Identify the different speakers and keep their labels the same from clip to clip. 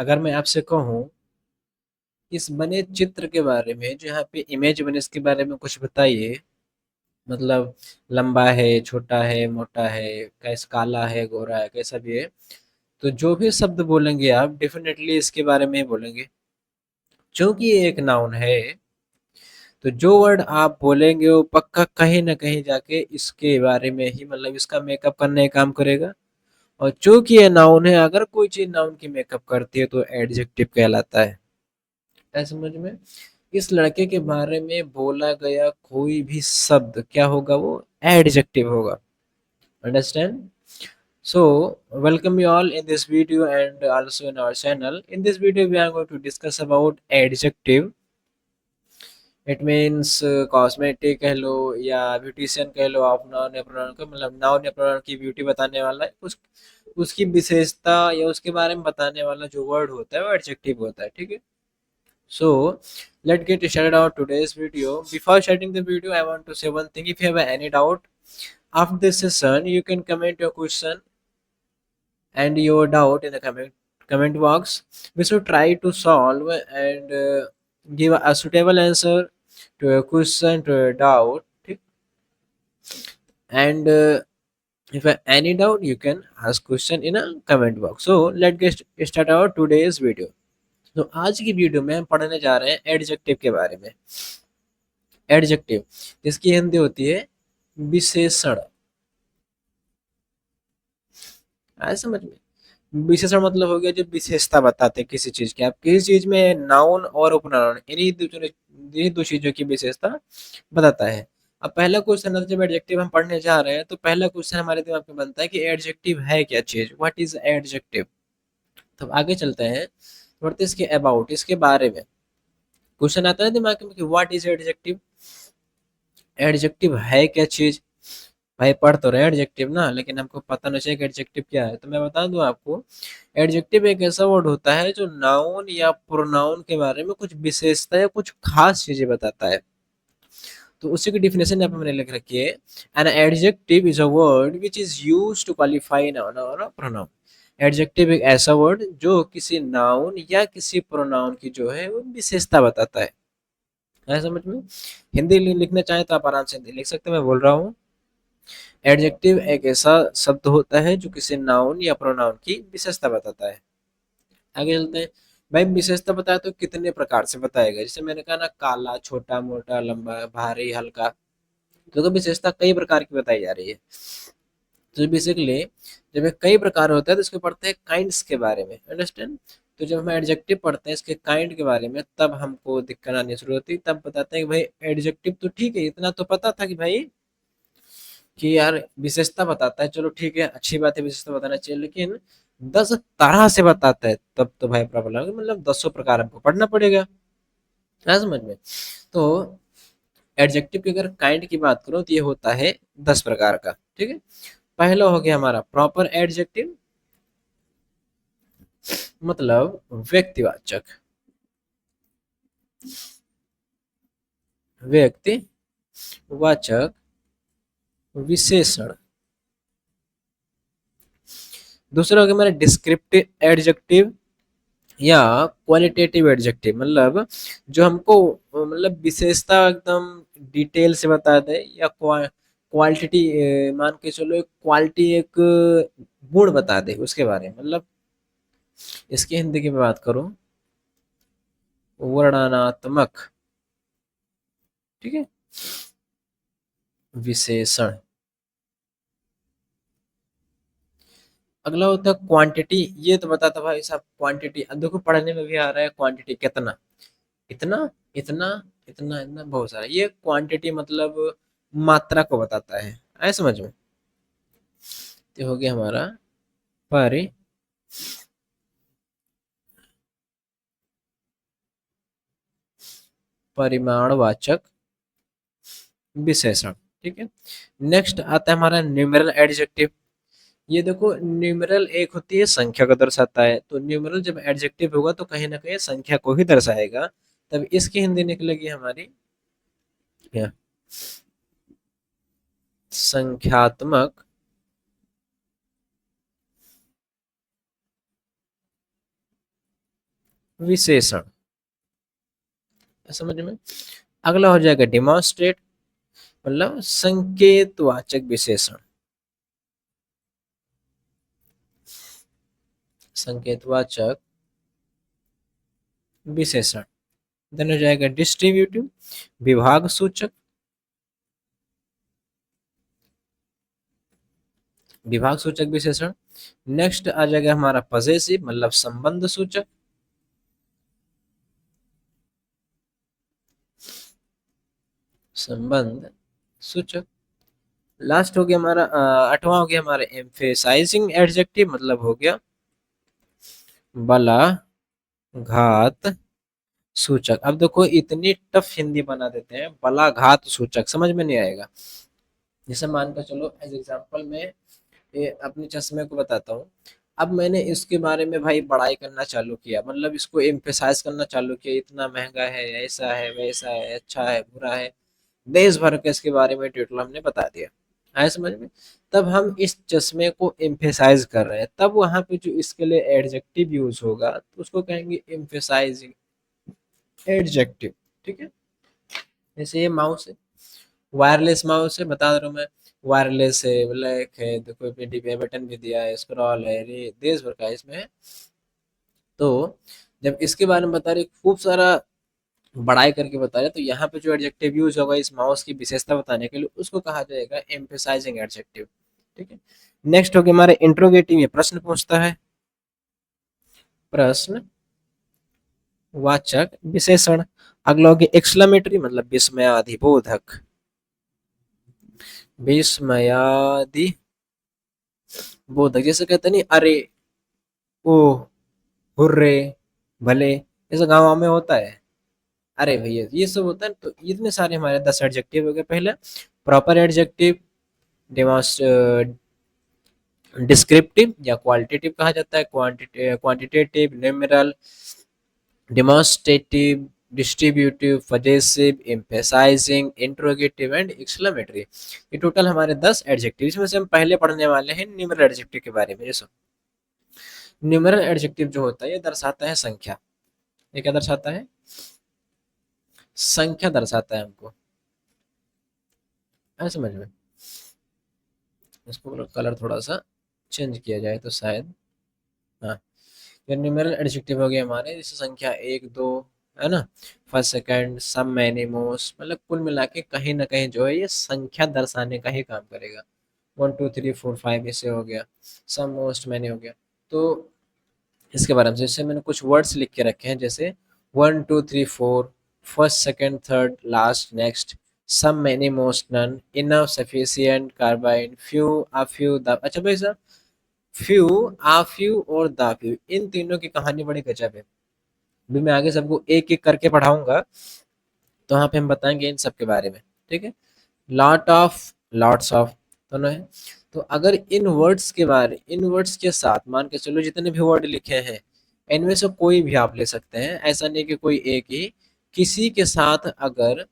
Speaker 1: अगर मैं आपसे कहूँ इस बने चित्र के बारे में, जो यहाँ पे इमेज बने इसके बारे में कुछ बताइए। मतलब लंबा है, छोटा है, मोटा है, कैस काला है, गोरा है, कैसा भी है। तो जो भी शब्द बोलेंगे आप डेफिनेटली इसके बारे में ही बोलेंगे। चूंकि ये एक नाउन है, तो जो वर्ड आप बोलेंगे वो पक्का कहीं ना कहीं जाके इसके बारे में ही, मतलब इसका मेकअप करने का काम करेगा। और चूंकि ये नाउन है, अगर कोई चीज नाउन की मेकअप करती है तो एडजेक्टिव कहलाता है समझ में। इस लड़के के बारे में बोला गया कोई भी शब्द क्या होगा, वो एडजेक्टिव होगा। Understand? So, welcome you all in this video and also in our channel. In this video, we are going to discuss about adjective. It means cosmetic कह लो या ब्यूटिशियन कह लो, आप नाउन या प्रोनाउन का मतलब नाउन या pronoun की beauty बताने वाला है, उसकी विशेषता या उसके बारे में बताने वाला जो वर्ड होता है वो एडजेक्टिव होता है, ठीक है। So, let's get started our today's video. Before starting the video, I want to say one thing. If you have any doubt after this session, you can comment your question and your doubt in the comment box. We should try to solve and give a suitable answer to your question, to your doubt. ठीक? And if you have any doubt, you can ask question in a comment box. So let's get start our today's video. तो आज की video में हम पढ़ने जा रहे हैं एडजेक्टिव के बारे में। एडजेक्टिव जिसकी हिंदी होती है विशेषण। आया समझ में? विशेषण मतलब हो गया जो विशेषता बताते हैं किसी चीज की। आप किसी चीज में नाउन और उपनाउन इन्हीं दो चीजों की विशेषता बताता है। अब पहला क्वेश्चन जब एडजेक्टिव हम पढ़ने जा रहे हैं तो पहला क्वेश्चन हमारे दिमाग में बनता है कि एडजेक्टिव है क्या चीज, व्हाट इज एडजेक्टिव। तो आगे चलते हैं, पढ़ते इसके अबाउट, इसके बारे में क्वेश्चन आता है दिमाग में कि व्हाट इज एडजेक्टिव। एडजेक्टिव है क्या चीज। भाई पढ़ तो रहे एडजेक्टिव ना, लेकिन हमको पता नहीं चाहिए कि एडजेक्टिव क्या है। तो मैं बता दूं आपको, एडजेक्टिव एक ऐसा वर्ड होता है जो नाउन या प्रोनाउन के बारे में कुछ विशेषता या कुछ खास चीजें बताता है। तो उसी की डिफिनेशन यहाँ पे मैंने लिख रखी है। An adjective is a word which is use to qualify noun और प्रोनाउन। एडजेक्टिव एक ऐसा वर्ड जो किसी नाउन या किसी प्रोनाउन की जो है वो विशेषता बताता है समझ में। हिंदी लिखना चाहे तो आप आराम से हिंदी लिख सकते हैं, मैं बोल रहा हूँ। एडजेक्टिव एक ऐसा शब्द होता है जो किसी नाउन या प्रोनाउन की विशेषता बताता है। आगे चलते हैं। भाई विशेषता बताया तो कितने प्रकार से बताएगा, जैसे मैंने कहा ना, काला, छोटा, मोटा, लंबा, भारी, हल्का। तो विशेषता कई प्रकार की बताई जा रही है। तो बेसिकली जब ये कई प्रकार होता है तो इसके पढ़ते हैं काइंड्स के बारे में। अंडरस्टैंड? तो जब हम एडजेक्टिव पढ़ते हैं इसके काइंड के बारे में, तब हमको दिक्कत आनी शुरू होती है। तब बताते हैं कि भाई एडजेक्टिव तो ठीक है, इतना तो पता था कि भाई कि यार विशेषता बताता है, चलो ठीक है, अच्छी बात है, विशेषता बताना चाहिए, लेकिन 10 तरह से बताता है तब तो भाई प्रॉब्लम है। मतलब 10 प्रकार हमको पढ़ना पड़ेगा। है समझ में? तो एडजेक्टिव की अगर काइंड की बात करो तो ये होता है 10 प्रकार का, ठीक है। पहला हो गया हमारा प्रॉपर एडजेक्टिव, मतलब व्यक्तिवाचक। व्यक्तिवाचक विशेषण। दूसरा हो गया हमारा डिस्क्रिप्टिव एडजेक्टिव या क्वालिटेटिव एडजेक्टिव, मतलब जो हमको मतलब विशेषता एकदम डिटेल से बता दे, या क्वालिटी, मान के चलो एक क्वालिटी, एक गुण बता दे उसके बारे में। मतलब इसकी हिंदी की मैं बात करूं, वर्णनात्मक, ठीक है, विशेषण। अगला होता है क्वांटिटी। ये तो बताता भाई साहब क्वांटिटी, अब देखो पढ़ने में भी आ रहा है क्वांटिटी, कितना, इतना, इतना, इतना, इतना, बहुत सारा। ये क्वांटिटी मतलब मात्रा को बताता है। आए समझ में? तो हो गया हमारा परि परिमाणवाचक विशेषण, ठीक है। नेक्स्ट आता है हमारा न्यूमेरल एडजेक्टिव। ये देखो न्यूमेरल एक होती है संख्या को दर्शाता है, तो न्यूमेरल जब एडजेक्टिव होगा तो कहीं ना कहीं संख्या को ही दर्शाएगा। तब इसकी हिंदी निकलेगी हमारी क्या? संख्यात्मक विशेषण, समझ में। अगला हो जाएगा डिमॉन्स्ट्रेट, मतलब संकेतवाचक विशेषण, संकेतवाचक विशेषण। देन हो जाएगा डिस्ट्रीब्यूटिव, विभाग सूचक, विभाग सूचक विशेषण। नेक्स्ट आ जाएगा हमारा पजेसिव, मतलब संबंध सूचक, संबंध सूचक। लास्ट हो गया हमारा आठवां हो गया हमारा एम्फेसाइजिंग एडजेक्टिव, मतलब हो गया बला घात सूचक। अब देखो इतनी टफ हिंदी बना देते हैं, बला घात सूचक, समझ में नहीं आएगा। जैसे मानकर चलो एज एग्जांपल में ये अपने चश्मे को बताता हूँ। अब मैंने इसके बारे में भाई बड़ाई करना चालू किया, मतलब इसको एम्फेसाइज करना चालू किया, इतना महंगा है, ऐसा है, वैसा है, अच्छा है, बुरा है, देश भर के इसके बारे में डिटेल हमने बता दिया, आया समझ में। तब हम इस चश्मे को एम्फेसाइज कर रहे हैं, तब वहां पे जो इसके लिए एडजेक्टिव यूज होगा तो उसको कहेंगे एम्फेसाइजिंग एडजेक्टिव। ठीक है, जैसे ये माउस है, वायरलेस माउस है, बता रहा हूँ मैं, वायरलेस है, ब्लैक है, देखो पे बटन भी दिया है, स्क्रॉल है, ये देश भर का इसमें है। तो जब इसके बारे में बता रहे खूब सारा बड़ाई करके बता रहे, तो यहाँ पे जो एडजेक्टिव यूज होगा इस माउस की विशेषता बताने के लिए, उसको कहा जाएगा एम्फेसाइजिंग एडजेक्टिव। ठीक है, नेक्स्ट हो गया हमारे इंट्रोगेटिव, ये प्रश्न पूछता है, प्रश्न वाचक विशेषण। अगला हो गया एक्सक्लेमेटरी, मतलब विस्मयादिबोधक, विस्मयादि बोधक। जैसे कहते नहीं, अरे, ओ, हुर्रे, भले, ऐसा गाँव में होता है, अरे भैया ये सब होता है। तो इतने सारे हमारे 10 एडजेक्टिव हो गए। पहले प्रॉपर एडजेक्टिव, डिस्क्रिप्टिव या क्वालिटेटिव कहा जाता है, quantitative, numeral, demonstrative, distributive, possessive, emphasizing, interrogative and exclamatory. ये टोटल हमारे 10 एडजेक्टिव। इसमें से हम पहले पढ़ने वाले हैं न्यूमेरल एडजेक्टिव के बारे में। जैसे न्यूमेरल एडजेक्टिव जो होता है ये दर्शाता है संख्या। ये क्या दर्शाता है? संख्या दर्शाता है हमको, है समझ में। इसको कलर थोड़ा सा चेंज किया जाए तो शायद, हाँ, ये न्यूमेरल एडजेक्टिव हो गया हमारे, जैसे संख्या एक दो, है ना, फर्स्ट सेकंड, सम, मैनी, मोस्ट, मतलब कुल मिला के कहीं ना कहीं जो है ये संख्या दर्शाने का ही काम करेगा। 1 2 3 4 5 ऐसे हो गया, सम, मोस्ट, मैनी हो गया। तो इसके बारे में जैसे मैंने कुछ वर्ड्स लिख के रखे हैं, जैसे 1 2 3 4, first second third last next, some, many, most, none, enough, sufficient, कार्बाइन, फ्यू, अ फ्यू, द। अच्छा भाई साहब, फ्यू, आ फ्यू और द फ्यू, इन तीनों की कहानी बड़ी गजब है। अभी मैं आगे सबको एक एक करके पढ़ाऊंगा, तो वहाँ पे हम बताएंगे इन सब के बारे में। ठीक है, लॉट ऑफ, लॉट्स ऑफ दोनों है। तो अगर इन वर्ड्स के साथ मान के चलो जितने भी वर्ड लिखे हैं, इनमें से कोई भी आप ले सकते हैं, ऐसा नहीं कि कोई एक ही, किसी के साथ अगर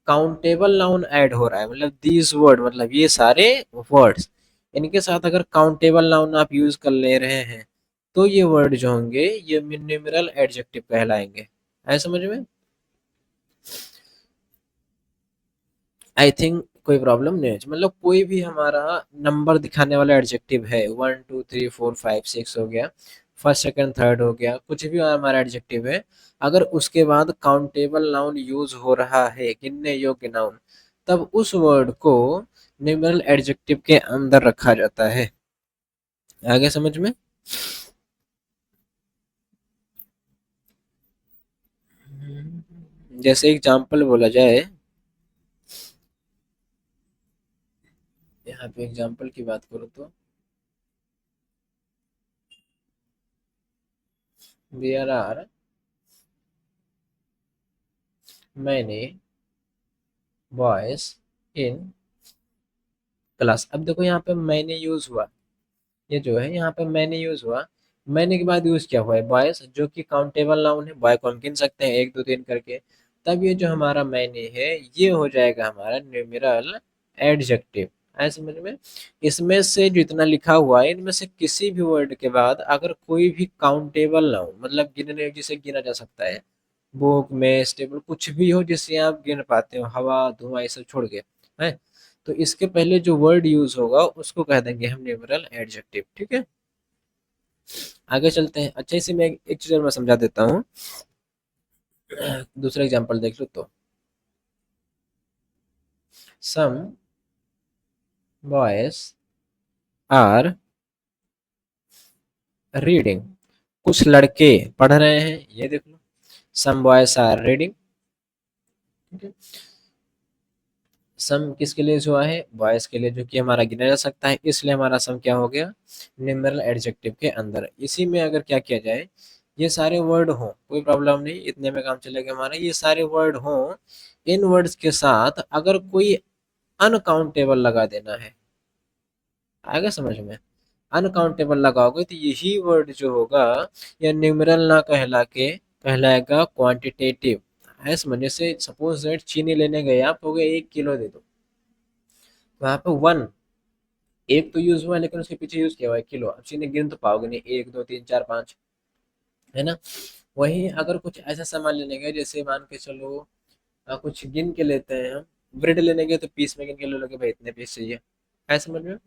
Speaker 1: काउंटेबल नाउन ऐड हो रहा है, मतलब दीज वर्ड, मतलब ये सारे वर्ड्स, इनके साथ अगर काउंटेबल नाउन आप यूज कर ले रहे हैं, तो ये वर्ड जो होंगे ये न्यूमेरल एडजेक्टिव कहलाएंगे। है समझ में? आई थिंक कोई प्रॉब्लम नहीं है, मतलब कोई भी हमारा नंबर दिखाने वाला एडजेक्टिव है, 1 2 3 4 5 6 हो गया, फर्स्ट सेकंड थर्ड हो गया, कुछ भी हमारा एडजेक्टिव है, अगर उसके बाद काउंटेबल नाउन यूज हो रहा है, गिनने योग्य नाउन, तब उस वर्ड को न्यूमेरल एडजेक्टिव के अंदर रखा जाता है। आगे समझ में? जैसे एग्जाम्पल बोला जाए, यहाँ पे एग्जाम्पल की बात करो तो there are many boys in class. अब देखो यहाँ पे मैंने यूज हुआ, ये जो है यहाँ पे मैंने यूज हुआ, मैंने के बाद यूज क्या हुआ है, बॉयज, जो कि काउंटेबल नाउन है, बॉय को हम गिन सकते हैं 1 2 3 करके। तब ये जो हमारा मैंने है ये हो जाएगा हमारा न्यूमेरल एडजेक्टिव। आया समझ में? इसमें से जितना लिखा हुआ है इनमें से किसी भी वर्ड के बाद अगर कोई भी काउंटेबल ना हो, मतलब गिनने जिसे गिना जा सकता है, बुक में स्टेबल कुछ भी हो जिससे आप गिन पाते हो, हवा धुआं ये सब छोड़ के, है, तो इसके पहले जो वर्ड यूज होगा उसको कह देंगे हम न्यूमेरल एडजेक्टिव। ठीक है, आगे चलते हैं। अच्छा, इसे मैं एक चीज और मैं समझा देता हूँ। दूसरा एग्जांपल देख लो तो, सम बॉयज आर रीडिंग, कुछ लड़के पढ़ रहे हैं, ये देख लो, सम बॉयज आर रीडिंग। ठीक है, सम किसके लिए जो है, बॉयज के लिए, जो कि हमारा गिना जा सकता है, इसलिए हमारा सम क्या हो गया, न्यूमेरल एडजेक्टिव के अंदर। इसी में अगर क्या किया जाए, ये सारे वर्ड हो, कोई प्रॉब्लम नहीं, इतने में काम चलेगा हमारा, ये सारे वर्ड हो, इन वर्ड्स के साथ अगर कोई अनकाउंटेबल लगा देना है, आएगा समझ में? अनकाउंटेबल लगाओगे तो यही वर्ड जो होगा या न्यूमेरल ना कहला के कहलाएगा क्वांटिटेटिव। है समझ? जैसे सपोज दैट चीनी लेने गए आप, हो गए 1 किलो दे दो, वहाँ पे वन एक तो यूज हुआ है, लेकिन उसके पीछे यूज किया हुआ है किलो, अब चीनी गिन तो पाओगे नहीं, 1 2 3 4 5, है ना? वहीं अगर कुछ ऐसा सामान लेने गए, जैसे मान के चलो कुछ गिन के लेते हैं हम, ब्रेड लेने गए तो पीस में गिन के ले लोगे, भाई इतने पीस चाहिए, है समझ में?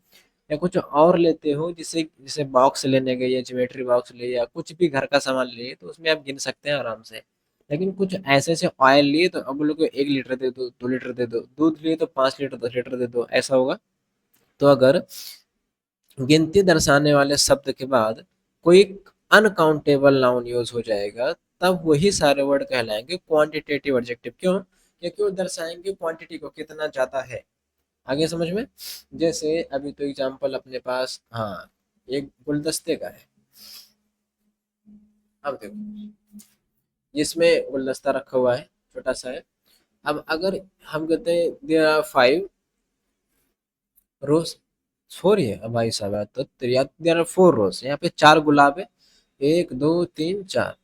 Speaker 1: या कुछ और लेते हो, जिसे जैसे बॉक्स लेने गए या ज्योमेट्री बॉक्स ले या कुछ भी घर का सामान लिए, तो उसमें आप गिन सकते हैं आराम से। लेकिन कुछ ऐसे ऐसे ऑयल लिए तो अब बोलोगे 1 लीटर दे दो, 2 लीटर दे दो, दूध लिए तो 5 लीटर 10 लीटर दे दो, ऐसा होगा। तो अगर गिनती दर्शाने वाले शब्द के बाद कोई अनकाउंटेबल नाउन यूज हो जाएगा, तब वही सारे वर्ड कहलाएंगे क्वांटिटेटिव एडजेक्टिव। क्यों? क्योंकि वो दर्शाएंगे क्वांटिटी को, कितना ज्यादा है। आगे समझ में? जैसे अभी तो एग्जांपल अपने पास, हाँ, एक गुलदस्ते का है। अब देखो, इसमें गुलदस्ता रखा हुआ है, छोटा सा है। अब अगर हम कहते हैं देयर आर 5 रोज, सॉरी है अब भाई साहब, तो देयर आर 4 रोज, यहाँ पे 4 गुलाब है, 1 2 3 4।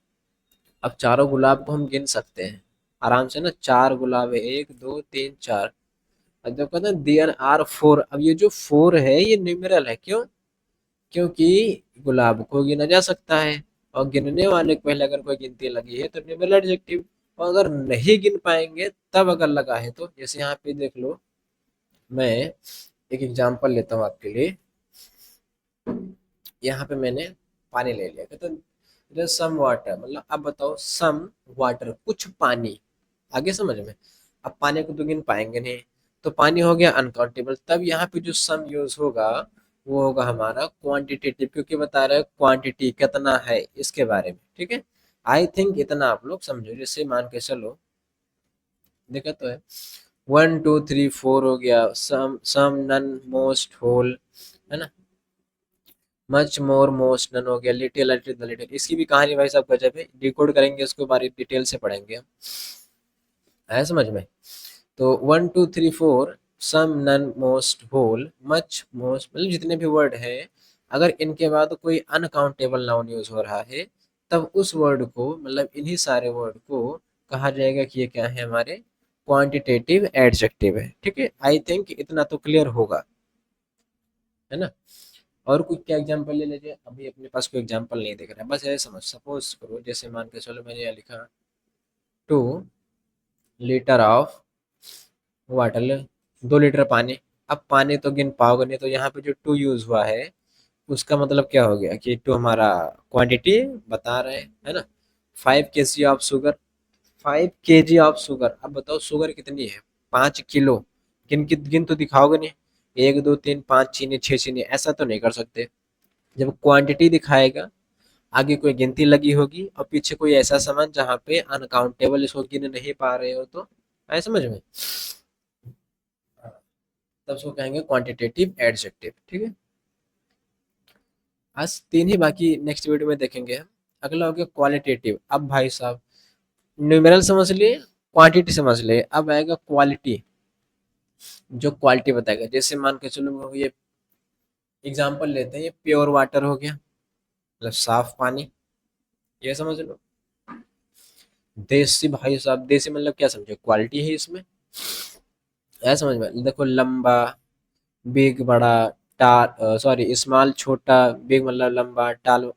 Speaker 1: अब चारों गुलाब को हम गिन सकते हैं आराम से ना, 4 गुलाब है, 1 2 3 4। अब जब कहते हैं देयर आर 4, अब ये जो 4 है ये न्यूमेरल है, क्यों? क्योंकि गुलाब को गिना जा सकता है, और गिनने वाले को पहले अगर कोई गिनती लगी है तो न्यूमेरल एडजेक्टिव। और अगर नहीं गिन पाएंगे तब अगर लगा है तो, जैसे यहाँ पे देख लो, मैं एक एग्जांपल लेता हूँ आपके लिए। यहाँ पे मैंने पानी ले लिया, कहते सम वाटर, मतलब अब बताओ सम वाटर, कुछ पानी, आगे समझ में? अब पानी को तो गिन पाएंगे नहीं, तो पानी हो गया अनकाउंटेबल, तब यहाँ पे जो सम यूज होगा वो होगा हमारा क्वांटिटेटिव, क्योंकि बता रहा है क्वांटिटी कितना है इसके बारे में। ठीक है, आई थिंक इतना आप लोग समझो। जैसे मान के चलो, देखा तो है, 1 2 3 4 हो गया, सम नन मोस्ट होल, है ना? मच मोर मोस्ट नन हो गया, लिटिल लिटिल द लिटिल, इसकी भी कहानी भाई साहब गजब है, डिकोड करेंगे उसको, बारी डिटेल से पढ़ेंगे हम। है समझ में? तो 1 2 3 4, some none most whole much most, मतलब जितने भी वर्ड है, अगर इनके बाद कोई अनकाउंटेबल नाउन यूज हो रहा है, तब उस वर्ड को, मतलब इन्हीं सारे वर्ड को कहा जाएगा कि ये क्या है, हमारे क्वांटिटेटिव एडजेक्टिव है। ठीक है, आई थिंक इतना तो क्लियर होगा, है ना? और कुछ क्या एग्जांपल ले लीजिए, अभी अपने पास कोई एग्जांपल नहीं दिख रहा है, बस ऐसे समझ, सपोज करो, जैसे मान के चलो मैंने यहाँ लिखा 2 लीटर ऑफ वाटर, 2 लीटर पानी। अब पानी तो गिन पाओगे नहीं, तो यहाँ पे जो टू यूज हुआ है उसका मतलब क्या हो गया कि टू हमारा क्वांटिटी बता रहे हैं, है ना? 5 kg of sugar, 5 kg of sugar, अब बताओ शुगर कितनी है, 5 किलो। गिन तो दिखाओगे नहीं, 1 2 3 5 चीनी 6 चीनी, ऐसा तो नहीं कर सकते। जब क्वांटिटी दिखाएगा, आगे कोई गिनती लगी होगी और पीछे कोई ऐसा सामान जहाँ पे अनकाउंटेबल, इसको गिन नहीं पा रहे हो, तो आए समझ में? तब उसको कहेंगे क्वांटिटेटिव एडजेक्टिव। ठीक है, आज 3 ही बाकी, नेक्स्ट वीडियो में देखेंगे हम। अगला हो गया क्वालिटेटिव। अब भाई साहब, न्यूमेरल समझ लिए, क्वांटिटी समझ लिए, अब आएगा क्वालिटी, जो क्वालिटी बताएगा। जैसे मान के चलो, ये एग्जांपल लेते हैं, ये प्योर वाटर हो गया, मतलब साफ पानी, ये समझ लो। देसी, भाई साहब देसी मतलब क्या समझे, क्वालिटी है इसमें, ऐसा समझ में? देखो लंबा, बिग बड़ा, टाल सॉरी स्मॉल छोटा, बिग मतलब लंबा, टाल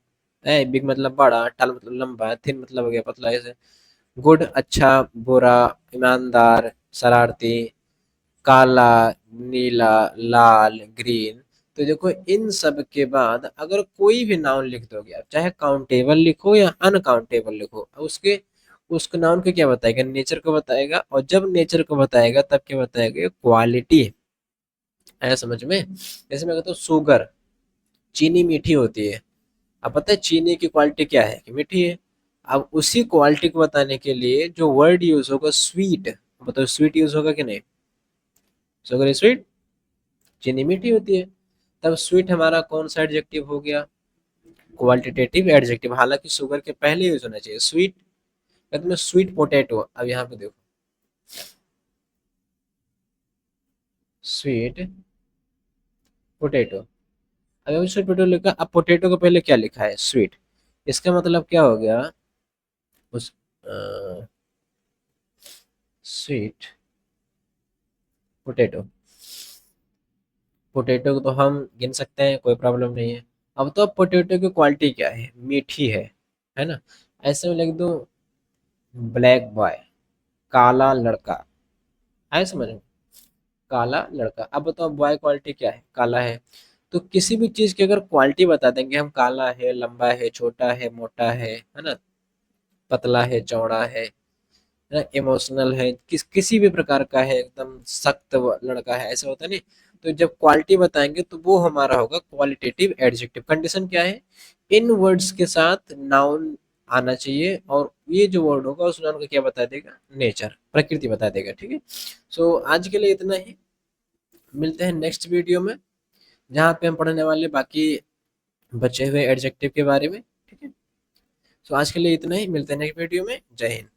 Speaker 1: बिग मतलब बड़ा, टाल मतलब लंबा, थिन मतलब हो गया पतला, ऐसे। गुड अच्छा, बुरा, ईमानदार, शरारती, काला, नीला, लाल, ग्रीन। तो देखो इन सब के बाद अगर कोई भी नाउन लिख दोगे आप, चाहे काउंटेबल लिखो या अनकाउंटेबल लिखो, उसके उसके नाउन को क्या बताएगा, नेचर को बताएगा। और जब नेचर को बताएगा तब क्या बताएगा, क्वालिटी है, समझ में। जैसे मैं कहता हूँ शुगर, चीनी मीठी होती है। अब पता है चीनी की क्वालिटी क्या है, कि मीठी है। अब उसी क्वालिटी को बताने के लिए जो वर्ड यूज होगा स्वीट, मतलब स्वीट यूज होगा कि नहीं, शुगर इज स्वीट, चीनी मीठी होती है। तब स्वीट हमारा कौन सा एडजेक्टिव हो गया, क्वालिटेटिव एडजेक्टिव। हालांकि शुगर के पहले यूज होना चाहिए स्वीट। कहते हैं स्वीट पोटैटो, अब यहाँ पे देखो स्वीट पोटैटो। अगर स्वीट पोटैटो लिखा, अब पोटैटो को पहले क्या लिखा है, स्वीट। इसका मतलब क्या हो गया, उस स्वीट पोटैटो, पोटैटो को तो हम गिन सकते हैं, कोई प्रॉब्लम नहीं है। अब तो पोटैटो की क्वालिटी क्या है, मीठी है ना। ऐसे में लिख दो ब्लैक बॉय, काला लड़का, है समझ में, काला लड़का। अब बताओ बॉय क्वालिटी क्या है, काला है। तो किसी भी चीज की अगर क्वालिटी बता देंगे हम, काला है, लंबा है, छोटा है, मोटा है ना, पतला है, चौड़ा है ना, इमोशनल है, किसी भी प्रकार का है, एकदम सख्त लड़का है, ऐसा होता नहीं। तो जब क्वालिटी बताएंगे तो वो हमारा होगा क्वालिटेटिव एडजेक्टिव। कंडीशन क्या है, इन वर्ड्स के साथ नाउन आना चाहिए, और ये जो वर्ड होगा उस नाउन को क्या बता देगा, नेचर, प्रकृति बता देगा, ठीक है। सो आज के लिए इतना ही, मिलते हैं नेक्स्ट वीडियो में, जहाँ पे हम पढ़ने वाले बाकी बचे हुए एडजेक्टिव के बारे में, ठीक है। सो आज के लिए इतना ही, मिलते हैं नेक्स्ट वीडियो में, जय हिंद।